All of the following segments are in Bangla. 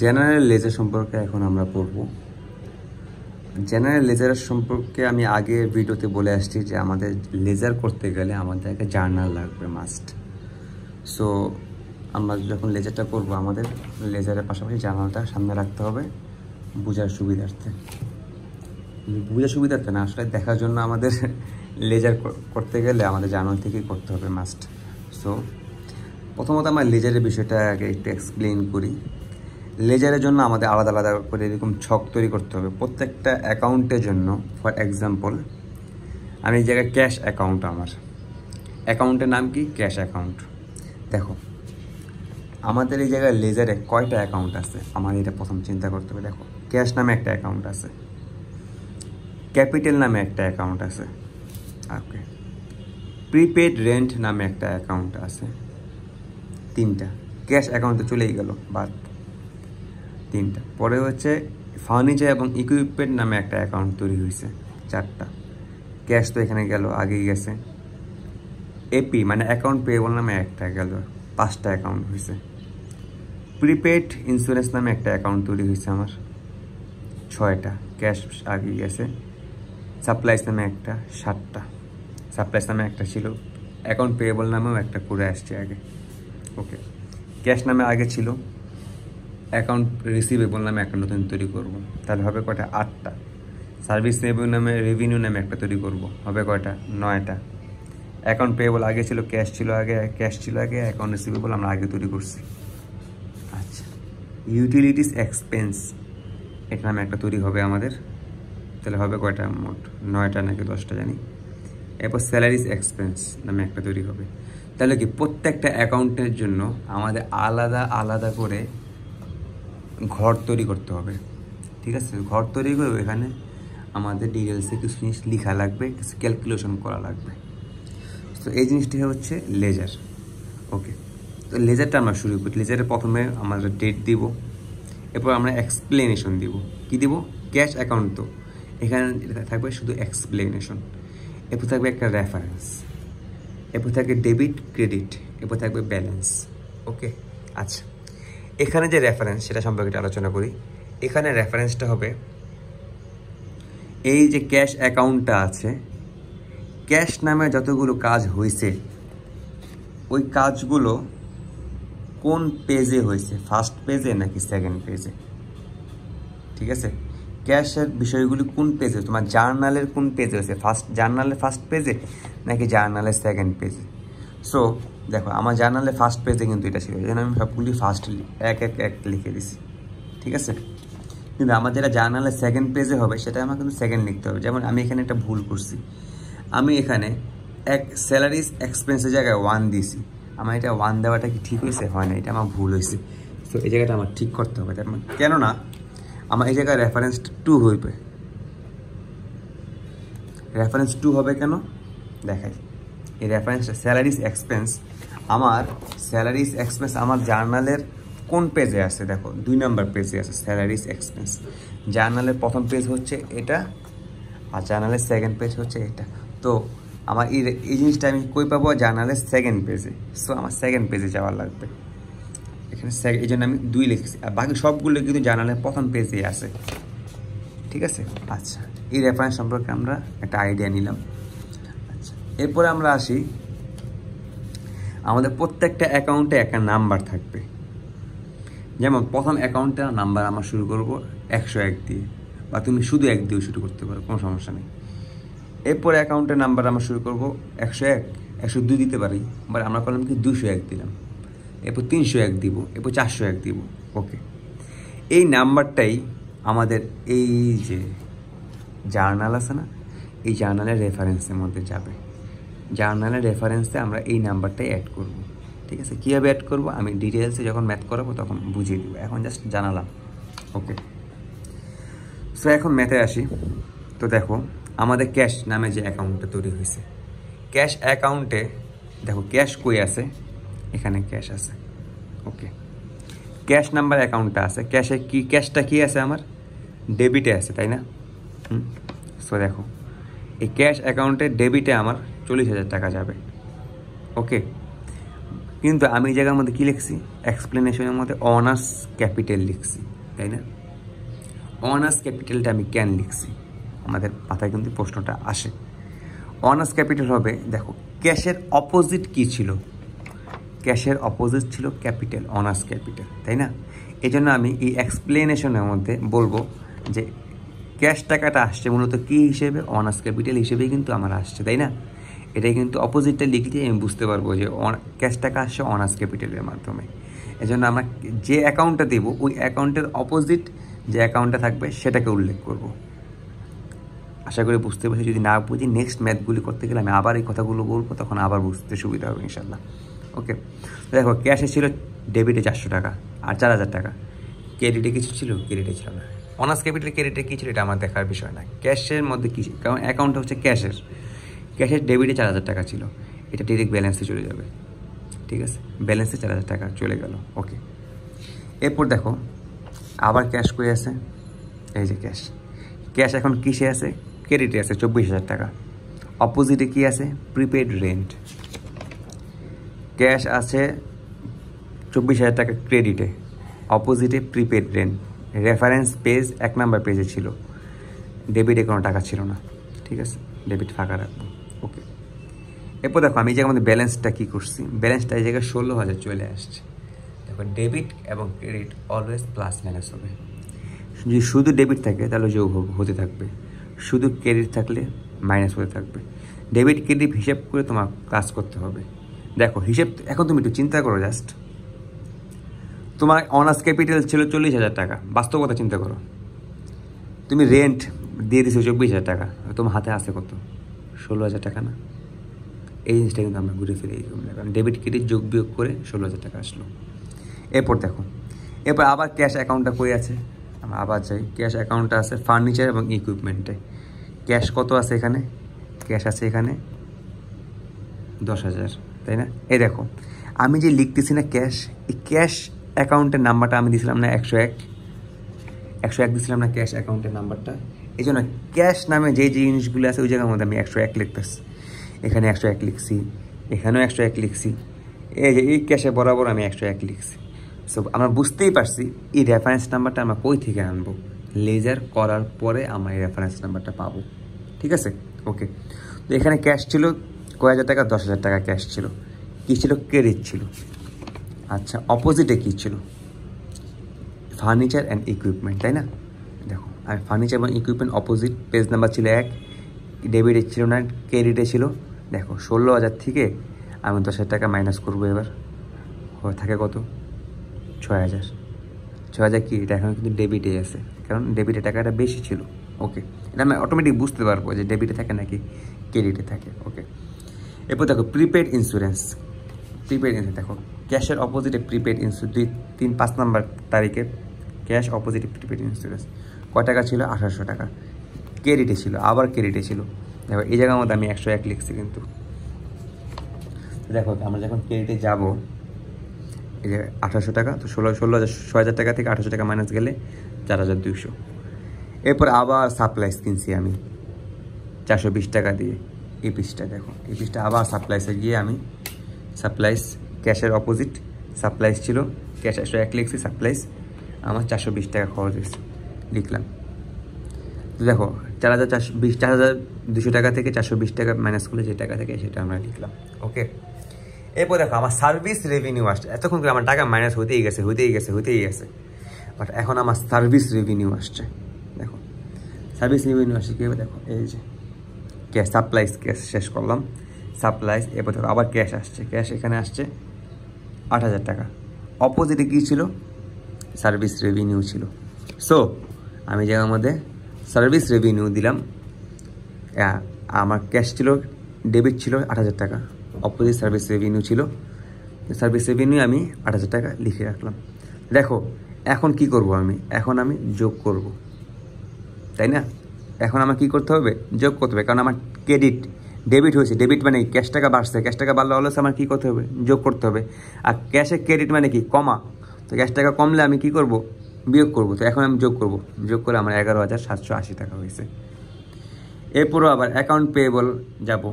জেনারেল লেজার সম্পর্কে এখন আমরা পড়ব। জেনারেল লেজার সম্পর্কে আমি আগে ভিডিওতে বলে আসছি যে আমাদের লেজার করতে গেলে আমাদের একটা জার্নাল লাগবে মাস্ট। সো আমরা যখন লেজারটা করব আমাদের লেজারের পাশাপাশি জার্নালটা সামনে রাখতে হবে বোঝার সুবিধার্থে। বোঝার সুবিধার্থে না, আসলে দেখার জন্য আমাদের লেজার করতে গেলে আমাদের জার্নাল থেকেই করতে হবে মাস্ট। সো প্রথমত আমরা লেজারের বিষয়টা আগে একটু এক্সপ্লেন করি। লেজারের জন্য আমাদের আলাদা আলাদা করে এরকম ছক তৈরি করতে হবে প্রত্যেকটা অ্যাকাউন্টের জন্য। ফর এক্সাম্পল, আমি এই জায়গায় ক্যাশ অ্যাকাউন্ট, আমার অ্যাকাউন্টের নাম কি ক্যাশ অ্যাকাউন্ট। দেখো আমাদের এই জায়গায় লেজারে কয়টা অ্যাকাউন্ট আছে আমার এটা প্রথম চিন্তা করতে হবে। দেখো ক্যাশ নামে একটা অ্যাকাউন্ট আছে, ক্যাপিটাল নামে একটা অ্যাকাউন্ট আছে, ওকে, প্রিপেড রেন্ট নামে একটা অ্যাকাউন্ট আছে, তিনটা। ক্যাশ অ্যাকাউন্টে চলেই গেল বাদ, তিনটা। পরে হচ্ছে ফার্নিচার এবং ইকুইপমেন্ট নামে একটা অ্যাকাউন্ট তৈরি হয়েছে, চারটা। ক্যাশ তো এখানে গেল, আগেই গেছে। এপি মানে অ্যাকাউন্ট পেয়েবল নামে একটা গেল, পাঁচটা অ্যাকাউন্ট হয়েছে। প্রিপেড ইন্স্যুরেন্স নামে একটা অ্যাকাউন্ট তৈরি হয়েছে আমার, ছয়টা। ক্যাশ আগেই গেছে। সাপ্লাইস নামে একটা, সাতটা। সাপ্লাইস নামে একটা ছিল, অ্যাকাউন্ট পেয়েবল নামেও একটা করে আসছে আগে, ওকে। ক্যাশ নামে আগে ছিল, অ্যাকাউন্ট রিসিভেবল নামে একটা নতুন তৈরি করব, তাহলে হবে কয়টা? আটটা। সার্ভিস রেভিনিউ নামে একটা তৈরি করব, হবে কয়টা? নয়টা। অ্যাকাউন্ট পেয়েবল আগে ছিল, ক্যাশ ছিল আগে, অ্যাকাউন্ট রিসিভেবল আমরা আগে তৈরি করছি। আচ্ছা, ইউটিলিটিস এক্সপেন্স এটা নামে একটা তৈরি হবে আমাদের, তাহলে হবে কয়টা? মোট নয়টা নাকি 10টা জানি। এরপর স্যালারিস এক্সপেন্স নামে একটা তৈরি হবে। তাহলে কি প্রত্যেকটা অ্যাকাউন্টের জন্য আমাদের আলাদা আলাদা করে ঘর তৈরি করতে হবে, ঠিক আছে? ঘর তৈরি করবে, এখানে আমাদের ডিটেলসে কিছু জিনিস লেখা লাগবে, কিছু ক্যালকুলেশন করা লাগবে। তো এই জিনিসটি হচ্ছে লেজার, ওকে। তো লেজারটা আমরা শুরু করি। লেজারে প্রথমে আমরা ডেট দিব, এরপর আমরা এক্সপ্লেনেশন দিব। কি দিব? ক্যাশ অ্যাকাউন্ট, তো এখানে থাকবে শুধু এক্সপ্লেনেশন। এরপর থাকবে একটা রেফারেন্স, এরপর থাকবে ডেবিট ক্রেডিট, এরপর থাকবে ব্যালেন্স, ওকে। আচ্ছা, এখানে যে রেফারেন্স সেটা সম্পর্কে আলোচনা করি। এখানে রেফারেন্সটা হবে এই যে ক্যাশ অ্যাকাউন্টটা আছে, ক্যাশ নামে যতগুলো কাজ হয়েছে ওই কাজগুলো কোন পেজে হয়েছে, ফার্স্ট পেজে নাকি সেকেন্ড পেজে, ঠিক আছে? ক্যাশের বিষয়গুলি কোন পেজে, তোমার জার্নালের কোন পেজে হয়েছে, জার্নালের ফার্স্ট পেজে নাকি জার্নালের সেকেন্ড পেজে। সো দেখো আমার জার্নালের ফার্স্ট পেজে কিন্তু এটা ছিল, এই জন্য আমি সবগুলি ফার্স্ট এক এক এক লিখে দিছি, ঠিক আছে? কিন্তু আমার যেটা জার্নালের সেকেন্ড পেজে হবে সেটা আমার কিন্তু সেকেন্ড লিখতে হবে। যেমন আমি এখানে একটা ভুল করছি, আমি এখানে স্যালারিজ এক্সপেন্সের জায়গায় 1 দিয়েছি। আমার এটা 1 দেওয়াটা কি ঠিক হয়েছে? হয় না, এটা আমার ভুল হয়েছে। সো এই জায়গাটা আমার ঠিক করতে হবে। কেননা আমার এই জায়গায় রেফারেন্স 2 হইবে। রেফারেন্স 2 হবে কেন দেখাই। এই রেফারেন্সটা স্যালারিজ এক্সপেন্স, আমার জার্নালের কোন পেজে আছে? দেখো 2 নম্বর পেজে আছে স্যালারিজ এক্সপেন্স। জার্নালের প্রথম পেজ হচ্ছে এটা, আর জার্নালের সেকেন্ড পেজ হচ্ছে এটা। তো আমার এই জিনিসটা আমি কই পাবো? জার্নালের সেকেন্ড পেজে। সো আমার সেকেন্ড পেজে যাওয়ার লাগবে, এখানে এই জন্য আমি 2 লিখেছি। আর বাকি সবগুলো কিন্তু জার্নালের প্রথম পেজে আছে, ঠিক আছে? আচ্ছা, এই রেফারেন্স সম্পর্কে আমরা একটা আইডিয়া নিলাম। আচ্ছা, এরপরে আমরা আসি, আমাদের প্রত্যেকটা অ্যাকাউন্টে একটা নাম্বার থাকবে। যেমন প্রথম অ্যাকাউন্টটা নাম্বার আমরা শুরু করব 101 দিয়ে, বা তুমি শুধু 1 দিয়েও শুরু করতে পারো, কোনো সমস্যা নেই। এরপরে অ্যাকাউন্টের নাম্বার আমরা শুরু করব 101, 102 দিতে পারি, বাট আমরা করলাম কি 201 দিলাম। এরপর 301 দিব, এরপর 401 দিব, ওকে। এই নাম্বারটাই আমাদের এই যে জার্নাল আছে না, এই জার্নালের রেফারেন্সের মধ্যে যাবে। জার্নালের রেফারেন্সে আমরা এই নাম্বারটাই অ্যাড করব, ঠিক আছে? কীভাবে অ্যাড করব আমি ডিটেলসে যখন ম্যাথ করাবো তখন বুঝিয়ে দেবো, এখন জাস্ট জানালাম, ওকে। সো এখন ম্যাথে আসি। তো দেখো আমাদের ক্যাশ নামে যে অ্যাকাউন্টটা তৈরি হয়েছে, ক্যাশ অ্যাকাউন্টে দেখো ক্যাশ কই আছে, এখানে ক্যাশ আছে, ওকে। ক্যাশ নাম্বার অ্যাকাউন্টটা আছে, ক্যাশটা কি আছে আমার? ডেবিটে আছে, তাই না? সো দেখো এই ক্যাশ অ্যাকাউন্টে ডেবিটে আমার 40,000 টাকা যাবে, ওকে। কিন্তু আমি এই জায়গার মধ্যে কী লিখছি, এক্সপ্লেনেশনের মধ্যে অনার্স ক্যাপিটাল লিখছি, তাই না? অনার্স ক্যাপিটালটা আমি কেন লিখছি, আমাদের মাথায় কিন্তু প্রশ্নটা আসে। অনার্স ক্যাপিটাল হবে, দেখো ক্যাশের অপোজিট কী ছিল, ক্যাশের অপোজিট ছিল ক্যাপিটাল, অনার্স ক্যাপিটাল, তাই না? এই জন্য আমি এই এক্সপ্লেনেশনের মধ্যে বলবো যে ক্যাশ টাকাটা আসছে মূলত কী হিসেবে, অনার্স ক্যাপিটাল হিসেবেই কিন্তু আমার আসছে, তাই না? এটাই কিন্তু অপোজিটটা লিখলে আমি বুঝতে পারবো যে ক্যাশ টাকা আসছে অনার্স ক্যাপিটালের মাধ্যমে। এই জন্য আমরা যে অ্যাকাউন্টটা দেবো ওই অ্যাকাউন্টের অপোজিট যে অ্যাকাউন্টটা থাকবে সেটাকে উল্লেখ করব। আশা করি বুঝতে পারছি। যদি না বুঝি নেক্সট ম্যাথগুলি করতে গেলে আমি আবার এই কথাগুলো বলবো, তখন আবার বুঝতে সুবিধা হবে ইনশাল্লাহ। ওকে, দেখো ক্যাশে ছিল ডেবিটে 400 টাকা আর 4000 টাকা, ক্রেডিটে কিছু ছিল, ক্রেডিটে ছিল না। অনার্স ক্যাপিটাল ক্রেডিটে কী ছিল এটা আমার দেখার বিষয় না, ক্যাশের মধ্যে কী, কারণ অ্যাকাউন্টটা হচ্ছে ক্যাশের, ক্যাশের ডেবিটে 4000 টাকা ছিল, এটা ডিরেক্ট ব্যালেন্সে চলে যাবে, ঠিক আছে? ব্যালেন্সে 4000 টাকা চলে গেল। ওকে, এরপর দেখো আবার ক্যাশ করে আছে, এই যে ক্যাশ, ক্যাশ এখন কিসে আছে, ক্রেডিটে আছে 24,000 টাকা। অপোজিটে কি আছে, প্রিপেড রেন্ট। ক্যাশ আছে 24,000 টাকা ক্রেডিটে, অপোজিটে প্রিপেড রেন্ট। রেফারেন্স পেজ 1 নম্বর পেজে ছিল, ডেবিটে কোনো টাকা ছিল না, ঠিক আছে? ডেবিট ফাঁকা রাখবো। ওকে, এরপর দেখো আমি যে আমাদের ব্যালেন্সটা কী করছি, ব্যালেন্সটা এই জায়গায় 16,000 চলে আসছে। দেখো ডেবিট এবং ক্রেডিট অলওয়েজ প্লাস মাইনাস হবে। যদি শুধু ডেবিট থাকে তাহলে যোগ হতে থাকবে, শুধু ক্রেডিট থাকলে মাইনাস হতে থাকবে। ডেবিট ক্রেডিট হিসেব করে তোমার কাজ করতে হবে। দেখো হিসেব এখন তুমি একটু চিন্তা করো, জাস্ট তোমার অনার্স ক্যাপিটাল ছিল 40,000 টাকা, বাস্তবতা চিন্তা করো, তুমি রেন্ট দিয়ে দিছো 24,000 টাকা, তোমার হাতে আসে কত, 16,000 টাকা না? এই জিনিসটা কিন্তু আমরা ঘুরে ফিরে এই কারণ ডেবিট ক্রেডিট যোগ বিয়োগ করে 16,000 টাকা আসলো। এরপর দেখো, এরপর আবার ক্যাশ অ্যাকাউন্টটা কই আছে, আমরা আবার যাই, ক্যাশ অ্যাকাউন্টটা আছে ফার্নিচার এবং ইকুইপমেন্টে। ক্যাশ কত আছে এখানে, ক্যাশ আছে এখানে 10,000, তাই না? এই দেখো আমি যে লিখতেছি না ক্যাশ, এই ক্যাশ অ্যাকাউন্টের নাম্বারটা আমি দিয়েছিলাম না 101 দিয়েছিলাম না ক্যাশ অ্যাকাউন্টের নাম্বারটা। এই জন্য ক্যাশ নামে যে জিনিসগুলো আছে ওই জায়গার মধ্যে আমি 101 লিখতেছি, এখানে 101 লিখছি, এখানেও 101 লিখছি, এই যে এই ক্যাশে বরাবর আমি 101 লিখছি। সো আমরা বুঝতেই পারছি এই রেফারেন্স নাম্বারটা আমরা কই থেকে আনবো, লেজার করার পরে আমরা এই রেফারেন্স নাম্বারটা পাবো, ঠিক আছে? ওকে, তো এখানে ক্যাশ ছিল কয় হাজার টাকা, 10,000 টাকা ক্যাশ ছিল। কী ছিল, ক্রেডিট ছিল। আচ্ছা, অপোজিটে কী ছিল, ফার্নিচার অ্যান্ড ইকুইপমেন্ট, তাই না? দেখো আর ফার্নিচার এবং ইকুইপমেন্ট অপোজিট, পেজ নাম্বার ছিল 1, ডেবিটে ছিল না, ক্রেডিটে ছিল। দেখো 16,000 থেকে আমি 10,000 টাকা মাইনাস করবো, এবার থাকে কত, 6,000 কি, এটা এখন কিন্তু ডেবিটে আছে, কারণ ডেবিটে টাকাটা বেশি ছিল। ওকে, এটা আমি অটোমেটিক বুঝতে পারবো যে ডেবিটে থাকে নাকি ক্রেডিটে থাকে। ওকে, এরপর দেখো প্রিপেড ইন্স্যুরেন্স। প্রিপেড দেখো ক্যাশের অপোজিটে প্রিপেড ইন্স্যুরেন্স, 2-3-5 নম্বর তারিখে ক্যাশ অপোজিটে প্রিপেড ইন্স্যুরেন্স কয় টাকা ছিল, 1800 টাকা। ক্রেডিটে ছিল, আবার ক্রেডিটে ছিল। দেখো এই জায়গার মধ্যে আমি 101 লিখছি, কিন্তু দেখো আমরা যখন ক্রেডিটে যাব, এই যে 1800 টাকা, তো 6,000 টাকা থেকে 1800 টাকা মাইনাস গেলে 4,200। এরপর আবার সাপ্লাইস কিনছি আমি 420 টাকা দিয়ে। এই পিসটা দেখো, এই পিসটা আবার সাপ্লাইসে গিয়ে আমি সাপ্লাইস, ক্যাশের অপোজিট সাপ্লাইস ছিল, ক্যাশ 101 লিখছি, সাপ্লাইস আমার 420 টাকা খরচ হয়েছে, লিখলাম। তো দেখো 4,200 টাকা থেকে 420 টাকা মাইনাস করলে যে টাকা থেকে সেটা আমরা লিখলাম। ওকে, এরপর দেখো আমার সার্ভিস রেভিনিউ আসছে। এতক্ষণ করে আমার টাকা মাইনাস হতেই গেছে, বাট এখন আমার সার্ভিস রেভিনিউ আসছে। দেখো সার্ভিস রেভিনিউ আসছে কীভাবে, দেখো এই যে ক্যাশ সাপ্লাইস, ক্যাশ শেষ করলাম, সাপ্লাইস। এরপর দেখো আবার ক্যাশ আসছে, ক্যাশ এখানে আসছে 8,000 টাকা। অপোজিটে কী ছিল, সার্ভিস রেভিনিউ ছিল। সো আমি জায়গার মধ্যে সার্ভিস রেভিনিউ দিলাম। আমার ক্যাশ ছিল, ডেবিট ছিল 8,000 টাকা, অপোজিট সার্ভিস রেভিনিউ ছিল, সার্ভিস রেভিনিউ আমি 8,000 টাকা লিখে রাখলাম। দেখো এখন কি করব আমি, এখন আমি যোগ করব, তাই না? এখন আমার কী করতে হবে, যোগ করতে হবে, কারণ আমার ক্রেডিট ডেবিট হয়েছে। ডেবিট মানে ক্যাশ টাকা বাড়ছে, ক্যাশ টাকা বাড়লে অলস আমার কী করতে হবে, যোগ করতে হবে। আর ক্যাশে ক্রেডিট মানে কি, কমা, তো ক্যাশ টাকা কমলে আমি কি করব, বিয়োগ করব। তো এখন আমি যোগ করব, যোগ করে আমার 11,780 টাকা হয়েছে। এরপরও আবার অ্যাকাউন্ট পেয়েবল যাব,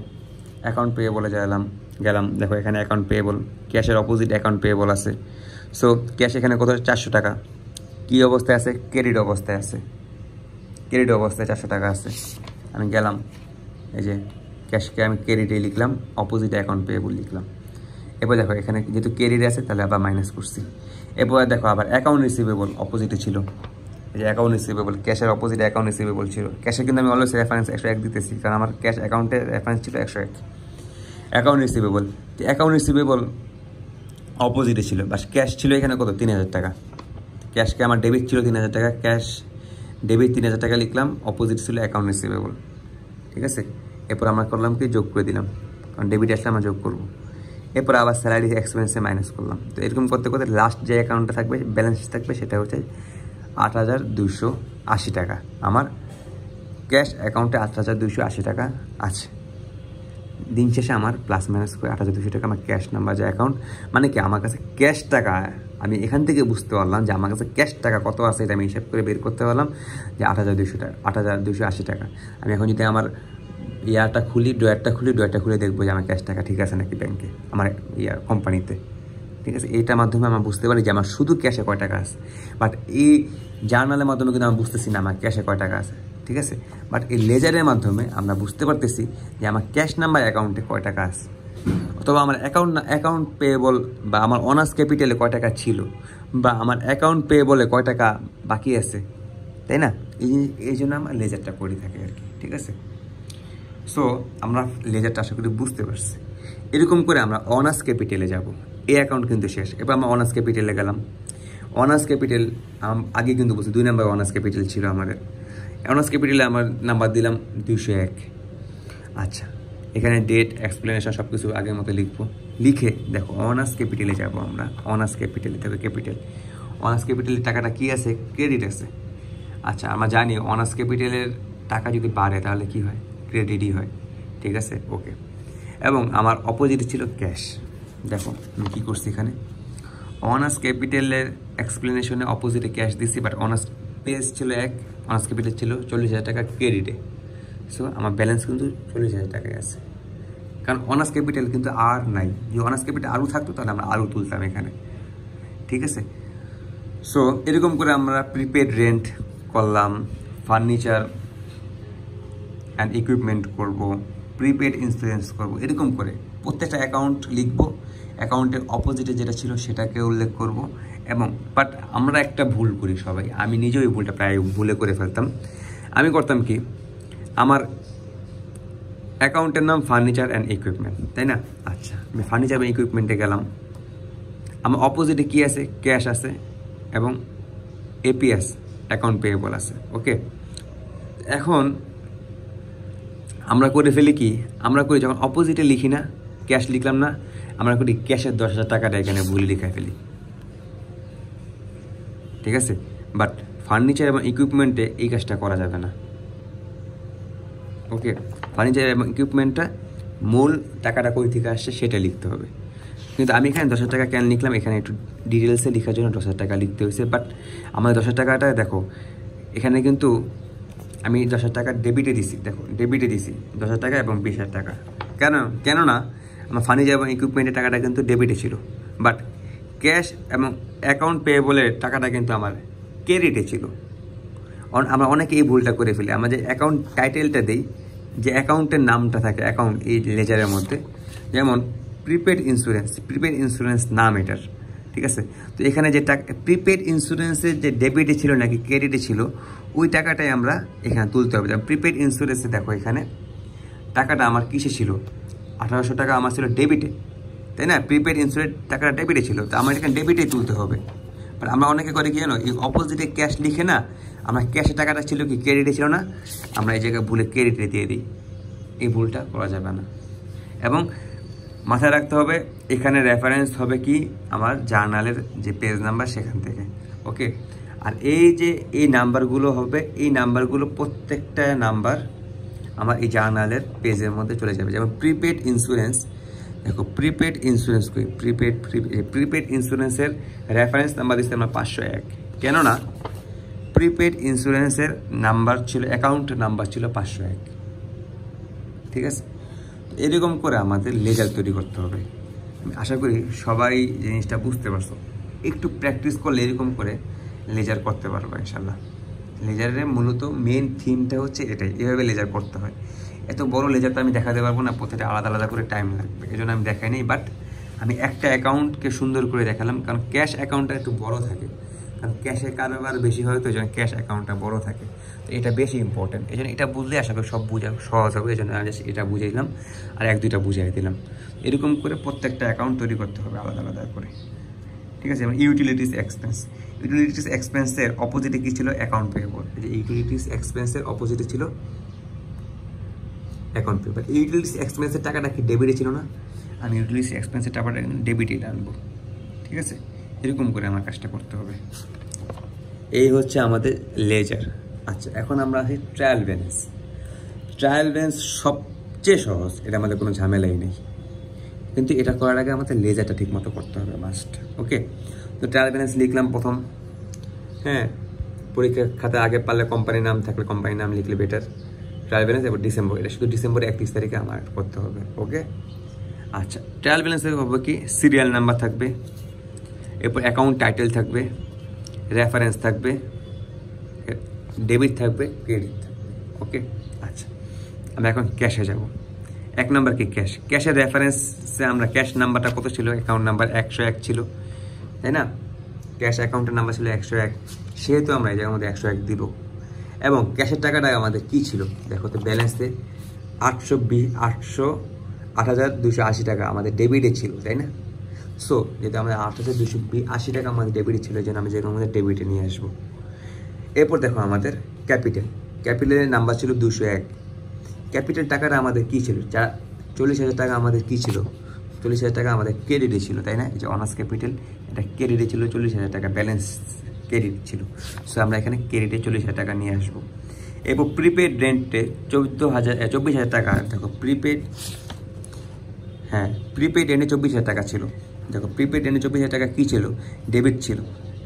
অ্যাকাউন্ট পেয়েবলে গেলাম, গেলাম, দেখো এখানে অ্যাকাউন্ট পেয়েবল, ক্যাশের অপোজিট অ্যাকাউন্ট পেয়েবল আছে। সো ক্যাশ এখানে কত, 400 টাকা। কী অবস্থায় আছে? ক্রেডিট অবস্থায় আছে, ক্রেডিট অবস্থায় 400 টাকা আছে। আমি গেলাম, এই যে ক্যাশকে আমি ক্রেডিটে লিখলাম, অপোজিট অ্যাকাউন্ট পেয়েবল লিখলাম। এরপর দেখো এখানে যেহেতু ক্রেডিট আছে তাহলে আবার মাইনাস করছি। এরপর দেখো আবার অ্যাকাউন্ট রিসিভেবল অপোজিটে ছিল, এই যে অ্যাকাউন্ট রিসিভেবল, ক্যাশের অপোজিট অ্যাকাউন্ট রিসিভেবল ছিল। ক্যাশে কিন্তু আমি অলওয়েজ রেফারেন্স 101 দিতেছি, কারণ আমার ক্যাশ অ্যাকাউন্টের রেফারেন্স ছিল 101। অ্যাকাউন্ট রিসিভেবল, অ্যাকাউন্ট রিসিভেবল অপোজিটে ছিল, বাস ক্যাশ ছিল এখানে কত, 3000 টাকা। ক্যাশকে আমার ডেবিট ছিল 3000 টাকা, ক্যাশ ডেবিট 3000 টাকা লিখলাম, অপোজিট ছিল অ্যাকাউন্ট রিসিভেবল। ঠিক আছে, এরপর আমরা করলাম কি, যোগ করে দিলাম, কারণ ডেবিট আসলে আমরা যোগ করবো। এরপর আবার স্যালারি এক্সপেন্সে মাইনাস করলাম। তো এরকম করতে করতে লাস্ট যে অ্যাকাউন্টটা থাকবে, ব্যালেন্স থাকবে, সেটা হচ্ছে 8280 টাকা। আমার ক্যাশ অ্যাকাউন্টে 8280 টাকা আছে। দিন শেষে আমার প্লাস মাইনাস করে 8200 টাকা আমার ক্যাশ নাম্বার যে অ্যাকাউন্ট, মানে কি আমার কাছে ক্যাশ টাকা, আমি এখান থেকে বুঝতে পারলাম যে আমার কাছে ক্যাশ টাকা কত আছে, এটা আমি হিসাব করে বের করতে পারলাম যে 8200 টাকা, 8280 টাকা। আমি এখন যদি আমার ড্রয়ারটা খুলে দেখবো যে আমার ক্যাশ টাকা ঠিক আছে নাকি ব্যাংকে, আমার কোম্পানিতে। ঠিক আছে, এইটার মাধ্যমে আমরা বুঝতে পারি যে আমার শুধু ক্যাশে কয় টাকা আছে। বাট এই জার্নালের মাধ্যমে কিন্তু আমরা বুঝতেছি না আমার ক্যাশে কয় টাকা আছে। ঠিক আছে, বাট এই লেজারের মাধ্যমে আমরা বুঝতে পারতেছি যে আমার ক্যাশ নাম্বার অ্যাকাউন্টে কয় টাকা আছে, অথবা আমার অ্যাকাউন্ট পেয়েবল বা আমার অনার্স ক্যাপিটালে কয় টাকা ছিল, বা আমার অ্যাকাউন্ট পেয়েবলে কয় টাকা বাকি আছে, তাই না? এই জন্য আমরা লেজারটা করে থাকি আর কি। ঠিক আছে, সো আমরা লেজারটা আশা করি বুঝতে পারছি। এরকম করে আমরা অনার্স ক্যাপিটালে যাব। এই অ্যাকাউন্ট কিন্তু শেষ। এবার আমরা অনার্স ক্যাপিটালে গেলাম। অনার্স ক্যাপিটাল আগে কিন্তু বলছি 2 নাম্বার অনার্স ক্যাপিটাল ছিল আমাদের। অনার্স ক্যাপিটালে আমার নাম্বার দিলাম 201। আচ্ছা, এখানে ডেট, এক্সপ্লেনেশন সব কিছু আগের মতো লিখবো। লিখে দেখো অনার্স ক্যাপিটালে যাব আমরা। অনার্স ক্যাপিটালে দেখো ক্যাপিটাল, অনার্স ক্যাপিটালের টাকাটা কী আছে? ক্রেডিট আছে। আচ্ছা, আমরা জানি অনার্স ক্যাপিটালের টাকা যদি বাড়ে তাহলে কি হয়? ক্রেডিটই হয়। ঠিক আছে, ওকে। এবং আমার অপোজিটে ছিল ক্যাশ। দেখো আমি কী করছি এখানে, অনার্স ক্যাপিটালের এক্সপ্লেনেশনে অপোজিটে ক্যাশ দিছি, বাট অনার্স পেজ ছিল 1, অনার্স ক্যাপিটাল ছিল 40,000 টাকা ক্রেডিটে। সো আমার ব্যালেন্স কিন্তু 40,000 টাকায় আছে, কারণ অনার্স ক্যাপিটাল কিন্তু আর নাই। যদি অনার্স ক্যাপিটাল আরও থাকতো তাহলে আমরা আরও তুলতাম এখানে। ঠিক আছে, সো এরকম করে আমরা প্রিপেড রেন্ট করলাম, ফার্নিচার অ্যান্ড ইকুইপমেন্ট করব, প্রিপেড ইন্স্যুরেন্স করব। এরকম করে প্রত্যেকটা অ্যাকাউন্ট লিখব, অ্যাকাউন্টের অপোজিটে যেটা ছিল সেটাকে উল্লেখ করব। এবং বাট আমরা একটা ভুল করি সবাই, আমি নিজেও এই ভুলটা প্রায় ভুলে করে ফেলতাম। আমি করতাম কি, আমার অ্যাকাউন্টের নাম ফার্নিচার অ্যান্ড ইকুইপমেন্ট, তাই না? আচ্ছা, আমি ফার্নিচার এবং ইকুইপমেন্টে গেলাম। আমার অপোজিটে কী আছে? ক্যাশ আছে এবং এপিএস অ্যাকাউন্ট পেয়েবল আছে। ওকে, এখন আমরা করে ফেলি কি, আমরা করি যখন অপোজিটে লিখি না, ক্যাশ লিখলাম না, আমরা করি ক্যাশের 10,000 টাকাটা এখানে ভুল লিখে ফেলি। ঠিক আছে, বাট ফার্নিচার এবং ইকুইপমেন্টে এই কাজটা করা যাবে না। ওকে, ফার্নিচার এবং ইকুইপমেন্টটা মূল টাকাটা কই থেকে আসছে সেটা লিখতে হবে। কিন্তু আমি এখানে 10,000 টাকা কেন লিখলাম, এখানে একটু ডিটেলসে লেখার জন্য 10,000 টাকা লিখতে হয়েছে। বাট আমার 10,000 টাকাটা দেখো এখানে কিন্তু আমি 10,000 টাকা ডেবিটে দিছি। দেখো ডেবিটে দিছি 10,000 টাকা এবং 20,000 টাকা। কেননা আমার ফার্নিচার এবং ইকুইপমেন্টের টাকাটা কিন্তু ডেবিটে ছিল, বাট ক্যাশ এবং অ্যাকাউন্ট পেয়েবলের টাকাটা কিন্তু আমার ক্রেডিটে ছিল। আমরা অনেকে এই ভুলটা করে ফেলি। আমরা যে অ্যাকাউন্ট টাইটেলটা দিই, যে অ্যাকাউন্টের নামটা থাকে অ্যাকাউন্ট এই লেজারের মধ্যে, যেমন প্রিপেড ইন্স্যুরেন্স নাম এটার। ঠিক আছে, তো এখানে যে টাকা প্রিপেড ইন্স্যুরেন্সের যে ডেবিটে ছিল নাকি ক্রেডিটে ছিল, ওই টাকাটাই আমরা এখানে তুলতে হবে। যেমন প্রিপেড ইন্স্যুরেন্সে দেখো এখানে টাকাটা আমার কিসে ছিল, 1800 টাকা আমার ছিল ডেবিটে, তাই না? প্রিপেড ইন্স্যুরেন্স টাকাটা ডেবিটে ছিল, তো আমার এখানে ডেবিটেই তুলতে হবে। বাট আমরা অনেকে করে কি জানো, এই অপোজিটে ক্যাশ লিখে না, আমরা ক্যাশে টাকাটা ছিল কি ক্রেডিটে ছিল না, আমরা এই জায়গায় ভুলে ক্রেডিটে দিয়ে দিই। এই ভুলটা করা যাবে না। এবং মাথায় রাখতে হবে এখানে রেফারেন্স হবে কি আমার জার্নালের যে পেজ নাম্বার সেখান থেকে। ওকে, আর এই যে এই নাম্বারগুলো হবে, এই নাম্বারগুলো প্রত্যেকটা নাম্বার আমার এই জার্নালের পেজের মধ্যে চলে যাবে। যেমন প্রিপেড ইন্স্যুরেন্স, দেখো প্রিপেড ইন্স্যুরেন্স কই, প্রিপেড ইন্স্যুরেন্সের রেফারেন্স নাম্বার দিচ্ছে আমরা 501। কেননা প্রিপেড ইন্স্যুরেন্সের নাম্বার ছিল, অ্যাকাউন্ট নাম্বার ছিল 501। ঠিক আছে, এরকম করে আমাদের লেজার তৈরি করতে হবে। আমি আশা করি সবাই জিনিসটা বুঝতে পারছো। একটু প্র্যাকটিস করলে এরকম করে লেজার করতে পারবো ইনশাল্লাহ। লেজারের মূলত মেন থিমটা হচ্ছে এটাই, এভাবে লেজার করতে হয়। এত বড় লেজার তো আমি দেখাতে পারবো না, প্রতিটা আলাদা আলাদা করে টাইম লাগবে, এই জন্য আমি দেখাই নাই। বাট আমি একটা অ্যাকাউন্টকে সুন্দর করে দেখালাম, কারণ ক্যাশ অ্যাকাউন্টটা একটু বড় থাকে, কারণ ক্যাশের কারবার বেশি হয়, তো এই জন্য ক্যাশ অ্যাকাউন্টটা বড় থাকে, তো এটা বেশি ইম্পর্টেন্ট। এই জন্য এটা বুঝলে আশা করি সব বোঝা সহজ হবে, এই জন্য আমি এটা বুঝাইলাম আর 1-2টা বুঝাই দিলাম। এরকম করে প্রত্যেকটা অ্যাকাউন্ট তৈরি করতে হবে আলাদা আলাদা করে, ঠিক আছে। এবং ইউটিলিটিস এক্সপেন্স, ইউটিলিটিস এক্সপেন্সের অপোজিটে কী ছিল? Account payable. এই যে ইউটিলিটিস এক্সপেন্সের অপোজিটে ছিল অ্যাকাউন্ট পেয়েবল। ইউটিলিটিস এক্সপেন্সের টাকাটা কি ডেবিটে ছিল না? আমি ইউটিলিটিস এক্সপেন্সের টাকাটা ডেবিটে আনবো, ঠিক আছে। এরকম করে আমার কাজটা করতে হবে। এই হচ্ছে আমাদের লেজার। আচ্ছা, এখন আমরা আসি ট্রায়াল ব্যালেন্স। ট্রায়াল ব্যালেন্স সবচেয়ে সহজ, এটা আমাদের কোনো ঝামেলাই নেই, কিন্তু এটা করার আগে আমাদের লেজারটা ঠিক মতো করতে হবে মাস্ট। ওকে, তো ট্রায়াল ব্যালেন্স লিখলাম প্রথম। হ্যাঁ, পরীক্ষার খাতায় আগে পারলে কোম্পানির নাম থাকলে কোম্পানির নাম লিখলে বেটার। ট্রায়াল ব্যালেন্স এবার ডিসেম্বর, এটা শুধু ডিসেম্বরের 31 তারিখে আমার করতে হবে। ওকে, আচ্ছা, ট্রায়াল ব্যালেন্সে হবে কি? সিরিয়াল নাম্বার থাকবে, এরপর অ্যাকাউন্ট টাইটেল থাকবে, রেফারেন্স থাকবে, ডেবিট থাকবে, ক্রেডিট থাকবে। ওকে, আচ্ছা, আমরা এখন ক্যাশে যাব। 1 নাম্বার কি? ক্যাশ। ক্যাশের রেফারেন্সে আমরা ক্যাশ নাম্বারটা কত ছিল? অ্যাকাউন্ট নাম্বার 101 ছিল, তাই না? ক্যাশ অ্যাকাউন্টের নাম্বার ছিল 101, সেহেতু আমরা এই জায়গার মধ্যে 101 দিব। এবং ক্যাশের টাকাটা আমাদের কি ছিল? দেখো তো, ব্যালেন্সে 8,280 টাকা আমাদের ডেবিটে ছিল, তাই না? সো যেহেতু আমাদের 8,280 টাকা আমাদের ডেবিটে ছিল, এই জন্য আমি যেরকম আমাদের ডেবিটে নিয়ে আসবো। এরপর দেখো আমাদের ক্যাপিটাল, ক্যাপিটালের নাম্বার ছিল 201। ক্যাপিটাল টাকাটা আমাদের কী ছিল? 40,000 টাকা আমাদের কী ছিল? 40,000 টাকা আমাদের ক্রেডিটে ছিল, তাই না? এই যে অনার্স ক্যাপিটাল, এটা ক্রেডিটে ছিল, 40,000 টাকা ব্যালেন্স ক্রেডিট ছিল। সো আমরা এখানে ক্রেডিটে 40,000 টাকা নিয়ে আসবো। এরপর প্রিপেড রেন্টে 24,000 টাকা। দেখো প্রিপেড, হ্যাঁ, প্রিপেড রেন্টে 24,000 টাকা ছিল। দেখো প্রিপেড রেন্টে 24,000 টাকা কী ছিল? ডেবিট ছিল,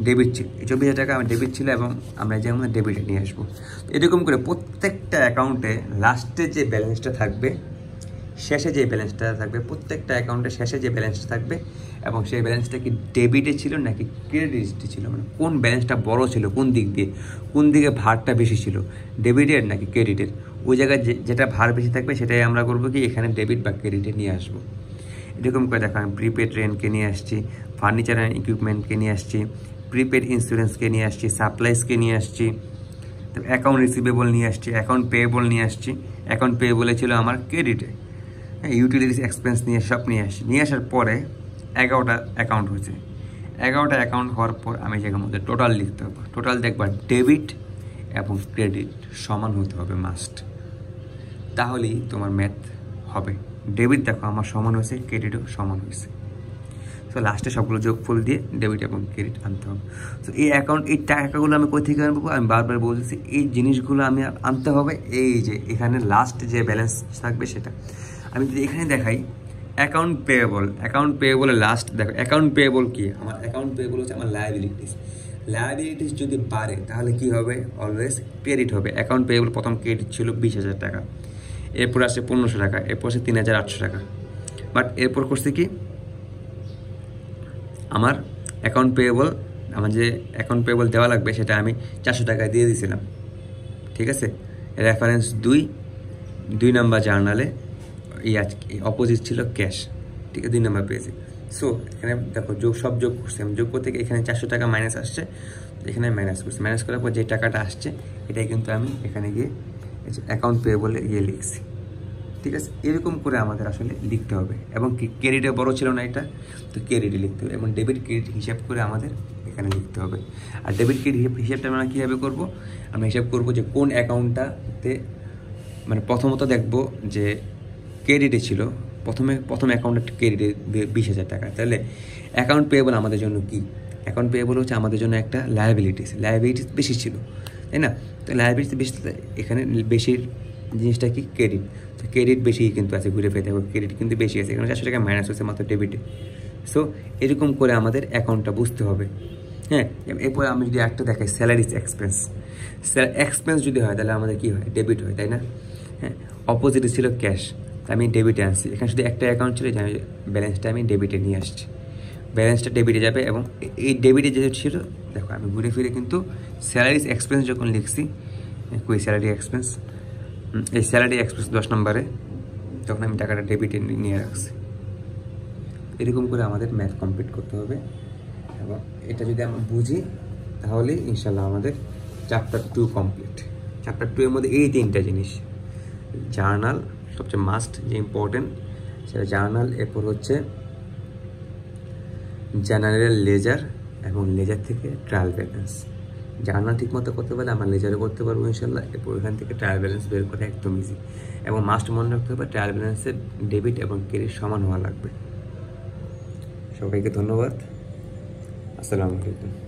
ডেবিট ছিল। এই 24,000 টাকা আমার ডেবিট ছিল এবং আমরা যেমন ডেবিটে নিয়ে আসবো। এরকম করে প্রত্যেকটা অ্যাকাউন্টে লাস্টে যে ব্যালেন্সটা থাকবে, শেষে যে ব্যালেন্সটা থাকবে, প্রত্যেকটা অ্যাকাউন্টের শেষে যে ব্যালেন্সটা থাকবে এবং সেই ব্যালেন্সটা কি ডেবিটে ছিল নাকি ক্রেডিটে ছিল, মানে কোন ব্যালেন্সটা বড় ছিল, কোন দিক দিয়ে, কোন দিকে ভারটা বেশি ছিল, ডেবিটের নাকি ক্রেডিটের, ওই জায়গায় যেটা ভার বেশি থাকবে সেটাই আমরা করবো কি এখানে ডেবিট বা ক্রেডিটে নিয়ে আসবো। এরকম করে দেখো, আমি প্রিপেড রেন্টকে নিয়ে আসছি, ফার্নিচার অ্যান্ড ইকুইপমেন্টকে নিয়ে আসছি, প্রিপেড ইন্স্যুরেন্সকে নিয়ে আসছি, সাপ্লাইসকে নিয়ে আসছি, অ্যাকাউন্ট রিসিভেবল নিয়ে আসছি, অ্যাকাউন্ট পেয়েবল নিয়ে আসছি। অ্যাকাউন্ট পেয়েবলে ছিল আমার ক্রেডিটে, ইউটিলিটিস এক্সপেন্স নিয়ে সব নিয়ে আসছি। নিয়ে আসার পরে 11টা অ্যাকাউন্ট হয়েছে। 11টা অ্যাকাউন্ট হওয়ার পর আমি জায়গার মধ্যে টোটাল লিখতে হবে। টোটাল দেখবার ডেবিট এবং ক্রেডিট সমান হতে হবে মাস্ট, তাহলেই তোমার ম্যাথ হবে। ডেবিট দেখো আমার সমান হয়েছে, ক্রেডিটও সমান হয়েছে। সো লাস্টে সবগুলো যোগফল দিয়ে ডেবিট এবং ক্রেডিট আনতে হবে। সো এই অ্যাকাউন্ট, এই টাকাগুলো আমি কোথা থেকে আনবো? আমি বারবার বলতেছি, এই জিনিসগুলো আমি আনতে হবে। এই যে এখানে লাস্ট যে ব্যালেন্স থাকবে সেটা আমি যদি এখানে দেখাই, অ্যাকাউন্ট পেয়েবল, অ্যাকাউন্ট পেয়েবলের লাস্ট দেখো, অ্যাকাউন্ট পেয়েবল কি? আমার অ্যাকাউন্ট পেয়েবল হচ্ছে আমার লায়াবিলিটিস। লায়াবিলিটিস যদি বাড়ে তাহলে কি হবে? অলওয়েজ ক্রেডিট হবে। অ্যাকাউন্ট পেয়েবল প্রথম ক্রেডিট ছিল 20,000 টাকা, এরপর আসছে 1,500 টাকা, এরপর আসছে 3,800 টাকা। বাট এরপর করছে কি, আমার অ্যাকাউন্ট পেয়েবল, আমার যে অ্যাকাউন্ট পেয়েবল দেওয়া লাগবে সেটা আমি 400 টাকায় দিয়ে দিয়েছিলাম, ঠিক আছে। রেফারেন্স 2 নাম্বার জার্নালে অপোজিট ছিল ক্যাশ, ঠিক আছে, 2 নাম্বার পেয়েছি। সো এখানে দেখো সব যোগ করছি আমি, যোগ করতে এখানে 400 টাকা মাইনাস আসছে, এখানে মাইনাস করছি। মাইনাস করার পর যে টাকাটা আসছে এটাই কিন্তু আমি এখানে গিয়ে অ্যাকাউন্ট পেয়েবলে গিয়ে লিখছি, ঠিক আছে। এরকম করে আমাদের আসলে লিখতে হবে। এবং ক্রেডিটে বড় ছিল না এটা, তো ক্রেডিটে লিখতে হবে। এবং ডেবিট ক্রেডিট হিসাব করে আমাদের এখানে লিখতে হবে। আর ডেবিট ক্রেডিট হিসাবটা আমরা কীভাবে করবো? আমরা হিসাব করবো যে কোন অ্যাকাউন্টটাতে, মানে প্রথমত দেখবো যে ক্রেডিটে ছিল, প্রথম অ্যাকাউন্টে ক্রেডিটে 20,000 টাকা, তাহলে অ্যাকাউন্ট পেয়েবল আমাদের জন্য কি? অ্যাকাউন্ট পেয়েবল হচ্ছে আমাদের জন্য একটা লায়াবিলিটিস বেশি ছিল, তাই না? তো লায়াবিলিটিস বেশি, এখানে বেশির জিনিসটা কি? ক্রেডিট। তো ক্রেডিট বেশি কিন্তু আছে, ঘুরে ফিরে দেখো ক্রেডিট কিন্তু বেশি আছে, এখানে 400 টাকা মাইনাস হচ্ছে মাত্র ডেবিটে। সো এরকম করে আমাদের অ্যাকাউন্টটা বুঝতে হবে। হ্যাঁ, এরপর আমি যদি একটা দেখাই স্যালারিস এক্সপেন্স, এক্সপেন্স যদি হয় তাহলে আমাদের কী হয়? ডেবিট হয়, তাই না? হ্যাঁ, অপোজিটে ছিল ক্যাশ, আমি ডেবিটে আনছি, এখানে শুধু একটা অ্যাকাউন্ট ছিল যে আমি ব্যালেন্সটা আমি ডেবিটে নিয়ে আসছি, ব্যালেন্সটা ডেবিটে যাবে। এবং এই ডেবিটে যে ছিল দেখো আমি ঘুরে ফিরে কিন্তু স্যালারিজ এক্সপেন্স যখন লিখছি, কই স্যালারি এক্সপেন্স, এই স্যালারি এক্সপেন্স 10 নম্বরে, তখন আমি টাকাটা ডেবিটে নিয়ে রাখছি। এরকম করে আমাদের ম্যাথ কমপ্লিট করতে হবে, এবং এটা যদি আমরা বুঝি তাহলে ইনশাল্লাহ আমাদের চ্যাপ্টার 2 কমপ্লিট। চ্যাপ্টার 2 এর মধ্যে এই 3টা জিনিস, জার্নাল সবচেয়ে মাস্ট যে ইম্পর্টেন্ট সেটা জার্নাল, এরপর হচ্ছে জেনারেল লেজার, এবং লেজার থেকে ট্রায়াল ব্যালেন্স। জার্নাল ঠিক মতো করতে পারলে আমরা লেজারও করতে পারবো ইনশাল্লাহ। এরপর ওইখান থেকে ট্রায়াল ব্যালেন্স বের করা একদম ইজি, এবং মাস্ট মনে রাখতে হবে ট্রায়াল ব্যালেন্সের ডেবিট এবং ক্রেডিট সমান হওয়া লাগবে। সবাইকে ধন্যবাদ, আসসালামু আলাইকুম।